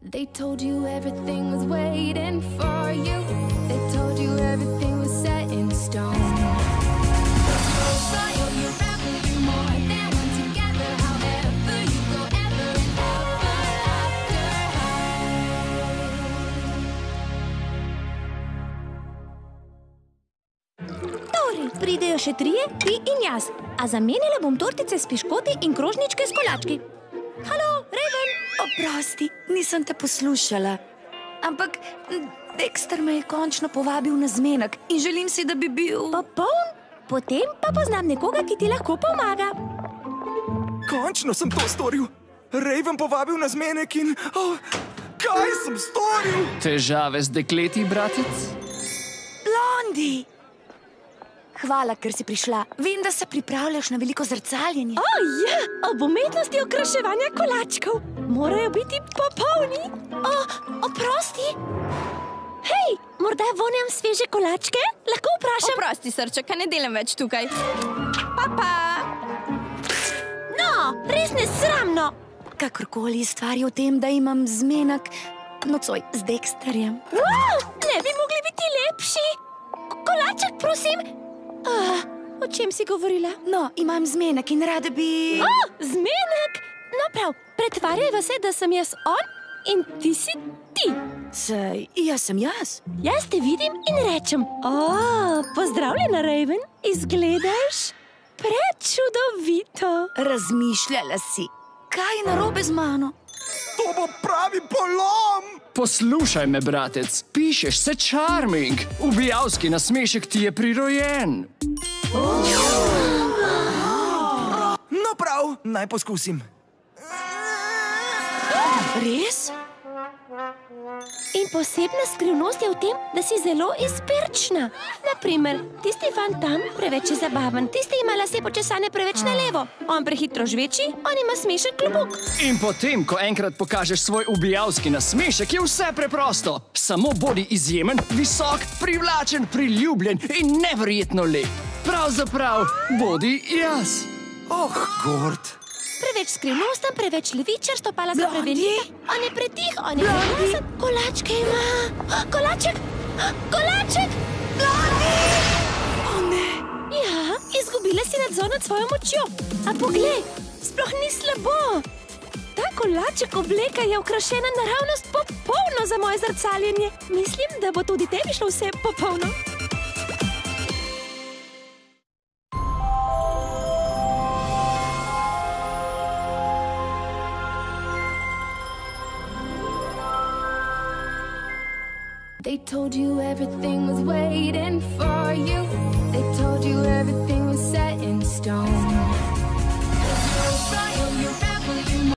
They told you everything was waiting for you. They told you everything was set in stone. Royal, you rebel, you're more than one together. However you go, ever and ever after high. Torej, pridejo še trije, ti in jaz. A zamenjala bom tortice s piškoti in krožničke s kolački. Halo, Raven! Oprosti, nisem te poslušala. Ampak Dexter me je končno povabil na zmenek in želim si, da bi bil... Popoln? Potem pa poznam nekoga, ki ti lahko pomaga. Končno sem to storil. Raven povabil na zmenek in... kaj sem storil? Težave z dekleti, bratec? Blondi! Hvala, ker si prišla. Vem, da se pripravljaš na veliko zrcaljenje. Ja, ob umetnosti okraševanja kolačkov. Morajo biti popolni. Oprosti. Hej, morda vonjam sveže kolačke? Lahko vprašam? Oprosti, srček, ne delam več tukaj. Pa. No, res nesramno. Kakorkoli stvari o tem, da imam zmenek nocoj z Dexterjem. Ne bi mogli biti lepši. Kolaček, prosim. O čem si govorila? No, imam zmenek in rada bi... Zmenek? No prav, pretvarjajva se, da sem jaz on in ti si ti. Sej, jaz sem jaz. Jaz te vidim in rečem, pozdravljena, Raven, izgledaš prečudovito. Razmišljala si, kaj je narobe z mano? To bo pravi polom! Poslušaj me, bratec, pišeš se charming. Ubijalski nasmešek ti je prirojen. No prav, naj poskusim. Res? In posebna skrivnost je v tem, da si zelo izpirčna. Naprimer, tisti fan tam preveč je zabaven, tisti ima lase počesane preveč na levo, on prehitro žveči, on ima smešen klobuk. In potem, ko enkrat pokažeš svoj ubijalski nasmešek, je vse preprosto. Samo bodi izjemen, visok, privlačen, priljubljen in neverjetno lep. Pravzaprav, bodi jaz. Gord. Preveč skrivnosten, preveč levičar, stopala so prevelika. On je pretih, on je preglasen. Kolačke ima. Kolaček! Kolaček! Blondi! Ne. Ja, izgubila si nadzor nad svojo močjo. A poglej, sploh ni slabo. Ta kolaček obleka je okrašena naravnost popolno za moje zrcaljenje. Mislim, da bo tudi tebi šlo vse popolno. They told you everything was waiting for you.